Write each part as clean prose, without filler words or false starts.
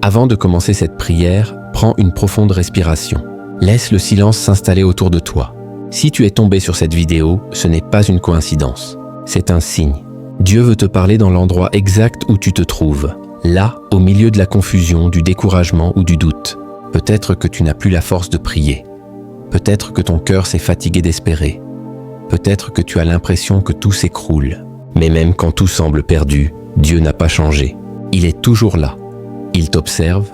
Avant de commencer cette prière, prends une profonde respiration. Laisse le silence s'installer autour de toi. Si tu es tombé sur cette vidéo, ce n'est pas une coïncidence. C'est un signe. Dieu veut te parler dans l'endroit exact où tu te trouves. Là, au milieu de la confusion, du découragement ou du doute. Peut-être que tu n'as plus la force de prier. Peut-être que ton cœur s'est fatigué d'espérer. Peut-être que tu as l'impression que tout s'écroule. Mais même quand tout semble perdu, Dieu n'a pas changé. Il est toujours là. Il t'observe,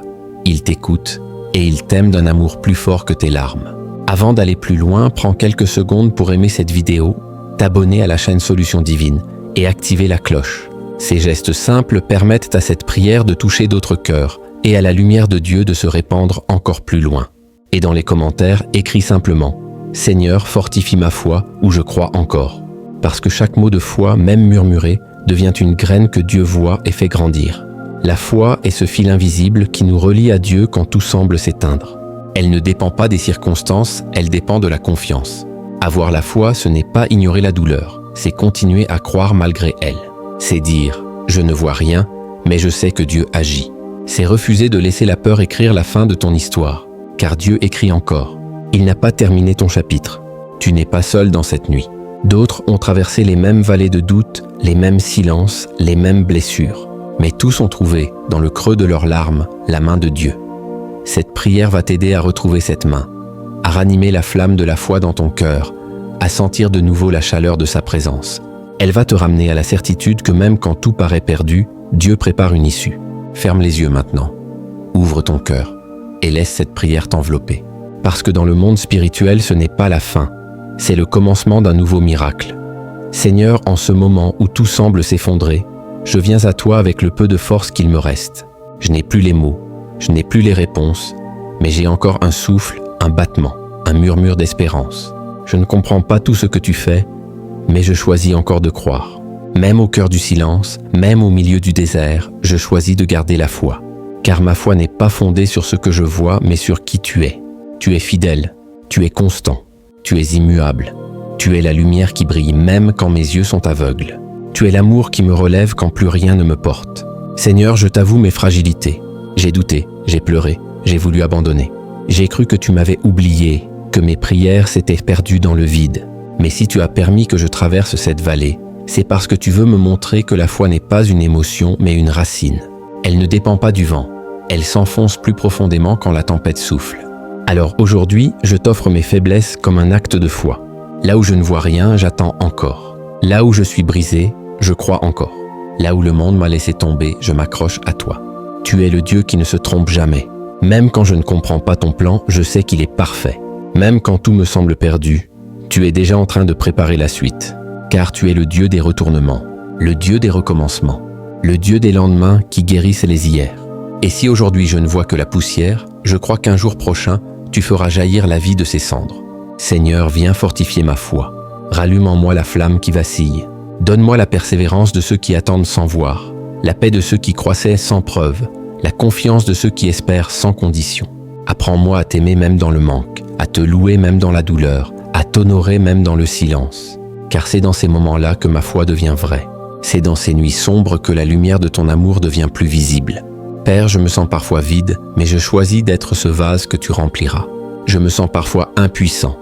il t'écoute et il t'aime d'un amour plus fort que tes larmes. Avant d'aller plus loin, prends quelques secondes pour aimer cette vidéo, t'abonner à la chaîne Solutions Divines et activer la cloche. Ces gestes simples permettent à cette prière de toucher d'autres cœurs et à la lumière de Dieu de se répandre encore plus loin. Et dans les commentaires, écris simplement « Seigneur, fortifie ma foi » ou « Je crois encore ». Parce que chaque mot de foi, même murmuré, devient une graine que Dieu voit et fait grandir. La foi est ce fil invisible qui nous relie à Dieu quand tout semble s'éteindre. Elle ne dépend pas des circonstances, elle dépend de la confiance. Avoir la foi, ce n'est pas ignorer la douleur, c'est continuer à croire malgré elle. C'est dire « Je ne vois rien, mais je sais que Dieu agit ». C'est refuser de laisser la peur écrire la fin de ton histoire, car Dieu écrit encore. Il n'a pas terminé ton chapitre. Tu n'es pas seul dans cette nuit. D'autres ont traversé les mêmes vallées de doute, les mêmes silences, les mêmes blessures. Mais tous ont trouvé, dans le creux de leurs larmes, la main de Dieu. Cette prière va t'aider à retrouver cette main, à ranimer la flamme de la foi dans ton cœur, à sentir de nouveau la chaleur de sa présence. Elle va te ramener à la certitude que même quand tout paraît perdu, Dieu prépare une issue. Ferme les yeux maintenant, ouvre ton cœur et laisse cette prière t'envelopper. Parce que dans le monde spirituel, ce n'est pas la fin, c'est le commencement d'un nouveau miracle. Seigneur, en ce moment où tout semble s'effondrer, je viens à toi avec le peu de force qu'il me reste. Je n'ai plus les mots, je n'ai plus les réponses, mais j'ai encore un souffle, un battement, un murmure d'espérance. Je ne comprends pas tout ce que tu fais, mais je choisis encore de croire. Même au cœur du silence, même au milieu du désert, je choisis de garder la foi. Car ma foi n'est pas fondée sur ce que je vois, mais sur qui tu es. Tu es fidèle, tu es constant, tu es immuable. Tu es la lumière qui brille même quand mes yeux sont aveugles. Tu es l'amour qui me relève quand plus rien ne me porte. Seigneur, je t'avoue mes fragilités. J'ai douté, j'ai pleuré, j'ai voulu abandonner. J'ai cru que tu m'avais oublié, que mes prières s'étaient perdues dans le vide. Mais si tu as permis que je traverse cette vallée, c'est parce que tu veux me montrer que la foi n'est pas une émotion, mais une racine. Elle ne dépend pas du vent. Elle s'enfonce plus profondément quand la tempête souffle. Alors aujourd'hui, je t'offre mes faiblesses comme un acte de foi. Là où je ne vois rien, j'attends encore. Là où je suis brisé, je crois encore. Là où le monde m'a laissé tomber, je m'accroche à toi. Tu es le Dieu qui ne se trompe jamais. Même quand je ne comprends pas ton plan, je sais qu'il est parfait. Même quand tout me semble perdu, tu es déjà en train de préparer la suite. Car tu es le Dieu des retournements, le Dieu des recommencements, le Dieu des lendemains qui guérissent les hier. Et si aujourd'hui je ne vois que la poussière, je crois qu'un jour prochain, tu feras jaillir la vie de ces cendres. Seigneur, viens fortifier ma foi. Rallume en moi la flamme qui vacille. Donne-moi la persévérance de ceux qui attendent sans voir, la paix de ceux qui croissaient sans preuve, la confiance de ceux qui espèrent sans condition. Apprends-moi à t'aimer même dans le manque, à te louer même dans la douleur, à t'honorer même dans le silence. Car c'est dans ces moments-là que ma foi devient vraie. C'est dans ces nuits sombres que la lumière de ton amour devient plus visible. Père, je me sens parfois vide, mais je choisis d'être ce vase que tu rempliras. Je me sens parfois impuissant,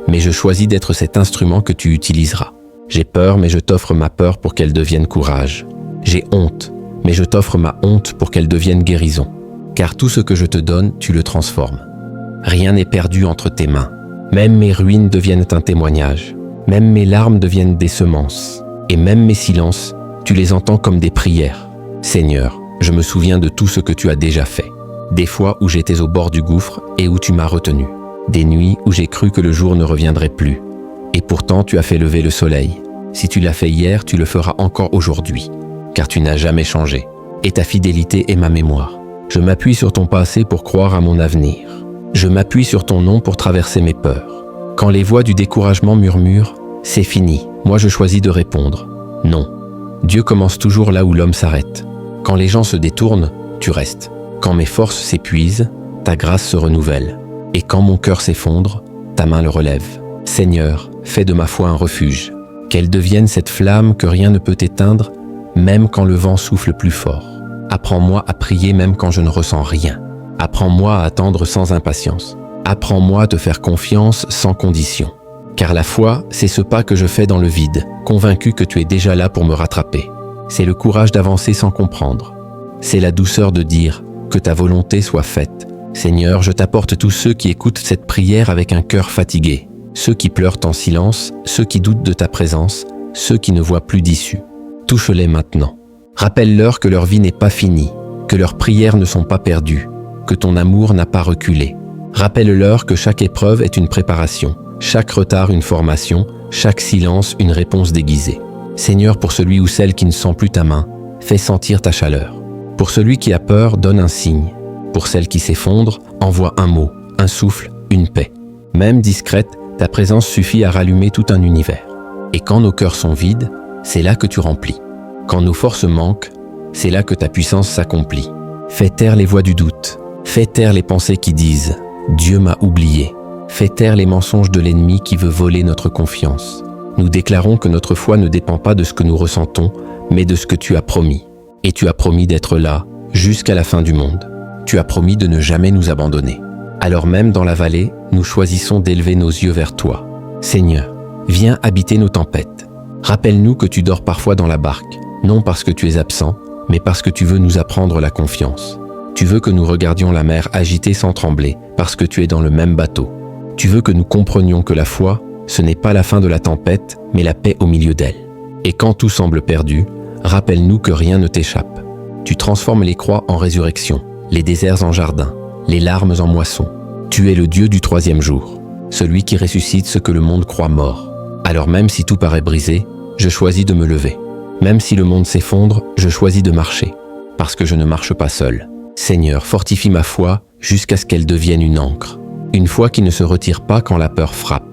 mais je choisis d'être cet instrument que tu utiliseras. J'ai peur, mais je t'offre ma peur pour qu'elle devienne courage. J'ai honte, mais je t'offre ma honte pour qu'elle devienne guérison. Car tout ce que je te donne, tu le transformes. Rien n'est perdu entre tes mains. Même mes ruines deviennent un témoignage. Même mes larmes deviennent des semences. Et même mes silences, tu les entends comme des prières. Seigneur, je me souviens de tout ce que tu as déjà fait. Des fois où j'étais au bord du gouffre et où tu m'as retenu. Des nuits où j'ai cru que le jour ne reviendrait plus. Et pourtant tu as fait lever le soleil. Si tu l'as fait hier, tu le feras encore aujourd'hui. Car tu n'as jamais changé. Et ta fidélité est ma mémoire. Je m'appuie sur ton passé pour croire à mon avenir. Je m'appuie sur ton nom pour traverser mes peurs. Quand les voix du découragement murmurent, c'est fini. Moi je choisis de répondre. Non. Dieu commence toujours là où l'homme s'arrête. Quand les gens se détournent, tu restes. Quand mes forces s'épuisent, ta grâce se renouvelle. Et quand mon cœur s'effondre, ta main le relève. Seigneur, fais de ma foi un refuge. Qu'elle devienne cette flamme que rien ne peut éteindre, même quand le vent souffle plus fort. Apprends-moi à prier même quand je ne ressens rien. Apprends-moi à attendre sans impatience. Apprends-moi à te faire confiance sans condition. Car la foi, c'est ce pas que je fais dans le vide, convaincu que tu es déjà là pour me rattraper. C'est le courage d'avancer sans comprendre. C'est la douceur de dire « Que ta volonté soit faite ». Seigneur, je t'apporte tous ceux qui écoutent cette prière avec un cœur fatigué, ceux qui pleurent en silence, ceux qui doutent de ta présence, ceux qui ne voient plus d'issue. Touche-les maintenant. Rappelle-leur que leur vie n'est pas finie, que leurs prières ne sont pas perdues, que ton amour n'a pas reculé. Rappelle-leur que chaque épreuve est une préparation, chaque retard une formation, chaque silence une réponse déguisée. Seigneur, pour celui ou celle qui ne sent plus ta main, fais sentir ta chaleur. Pour celui qui a peur, donne un signe. Pour celle qui s'effondre, envoie un mot, un souffle, une paix. Même discrète, ta présence suffit à rallumer tout un univers. Et quand nos cœurs sont vides, c'est là que tu remplis. Quand nos forces manquent, c'est là que ta puissance s'accomplit. Fais taire les voix du doute. Fais taire les pensées qui disent « Dieu m'a oublié ». Fais taire les mensonges de l'ennemi qui veut voler notre confiance. Nous déclarons que notre foi ne dépend pas de ce que nous ressentons, mais de ce que tu as promis. Et tu as promis d'être là, jusqu'à la fin du monde. Tu as promis de ne jamais nous abandonner. Alors même dans la vallée, nous choisissons d'élever nos yeux vers toi. Seigneur, viens habiter nos tempêtes. Rappelle-nous que tu dors parfois dans la barque, non parce que tu es absent, mais parce que tu veux nous apprendre la confiance. Tu veux que nous regardions la mer agitée sans trembler, parce que tu es dans le même bateau. Tu veux que nous comprenions que la foi, ce n'est pas la fin de la tempête, mais la paix au milieu d'elle. Et quand tout semble perdu, rappelle-nous que rien ne t'échappe. Tu transformes les croix en résurrection, les déserts en jardins, les larmes en moissons. Tu es le Dieu du troisième jour, celui qui ressuscite ce que le monde croit mort. Alors même si tout paraît brisé, je choisis de me lever. Même si le monde s'effondre, je choisis de marcher, parce que je ne marche pas seul. Seigneur, fortifie ma foi jusqu'à ce qu'elle devienne une ancre. Une foi qui ne se retire pas quand la peur frappe.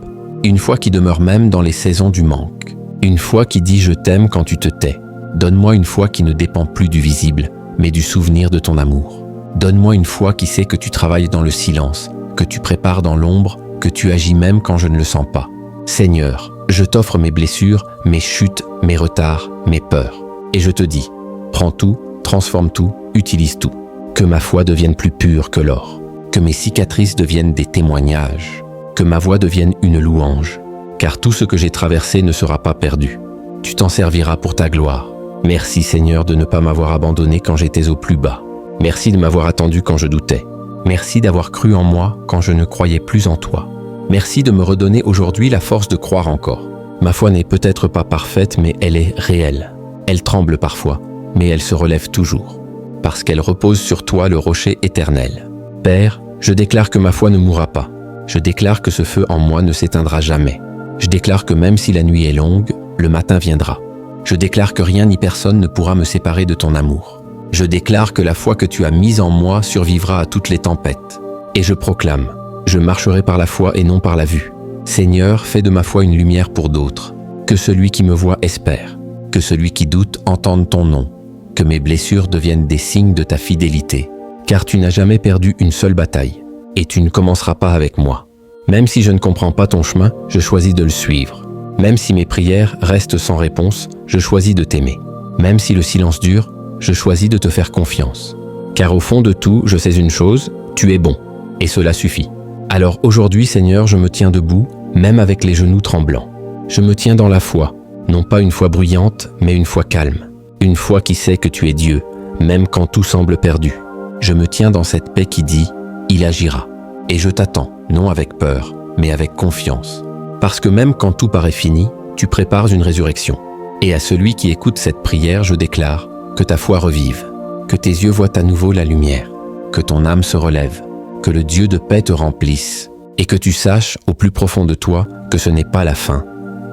Une foi qui demeure même dans les saisons du manque. Une foi qui dit « je t'aime » quand tu te tais. Donne-moi une foi qui ne dépend plus du visible, mais du souvenir de ton amour. Donne-moi une foi qui sait que tu travailles dans le silence, que tu prépares dans l'ombre, que tu agis même quand je ne le sens pas. Seigneur, je t'offre mes blessures, mes chutes, mes retards, mes peurs. Et je te dis, prends tout, transforme tout, utilise tout. Que ma foi devienne plus pure que l'or. Que mes cicatrices deviennent des témoignages. Que ma voix devienne une louange. Car tout ce que j'ai traversé ne sera pas perdu. Tu t'en serviras pour ta gloire. Merci Seigneur de ne pas m'avoir abandonné quand j'étais au plus bas. Merci de m'avoir attendu quand je doutais. Merci d'avoir cru en moi quand je ne croyais plus en toi. Merci de me redonner aujourd'hui la force de croire encore. Ma foi n'est peut-être pas parfaite, mais elle est réelle. Elle tremble parfois, mais elle se relève toujours. Parce qu'elle repose sur toi le rocher éternel. Père, je déclare que ma foi ne mourra pas. Je déclare que ce feu en moi ne s'éteindra jamais. Je déclare que même si la nuit est longue, le matin viendra. Je déclare que rien ni personne ne pourra me séparer de ton amour. Je déclare que la foi que tu as mise en moi survivra à toutes les tempêtes. Et je proclame, je marcherai par la foi et non par la vue. Seigneur, fais de ma foi une lumière pour d'autres. Que celui qui me voit espère. Que celui qui doute entende ton nom. Que mes blessures deviennent des signes de ta fidélité. Car tu n'as jamais perdu une seule bataille. Et tu ne commenceras pas avec moi. Même si je ne comprends pas ton chemin, je choisis de le suivre. Même si mes prières restent sans réponse, je choisis de t'aimer. Même si le silence dure, je choisis de te faire confiance. Car au fond de tout, je sais une chose, tu es bon. Et cela suffit. Alors aujourd'hui, Seigneur, je me tiens debout, même avec les genoux tremblants. Je me tiens dans la foi, non pas une foi bruyante, mais une foi calme. Une foi qui sait que tu es Dieu, même quand tout semble perdu. Je me tiens dans cette paix qui dit « Il agira ». Et je t'attends, non avec peur, mais avec confiance. Parce que même quand tout paraît fini, tu prépares une résurrection. Et à celui qui écoute cette prière, je déclare que ta foi revive, que tes yeux voient à nouveau la lumière, que ton âme se relève, que le Dieu de paix te remplisse, et que tu saches au plus profond de toi que ce n'est pas la fin,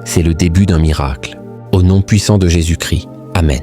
c'est le début d'un miracle. Au nom puissant de Jésus-Christ. Amen.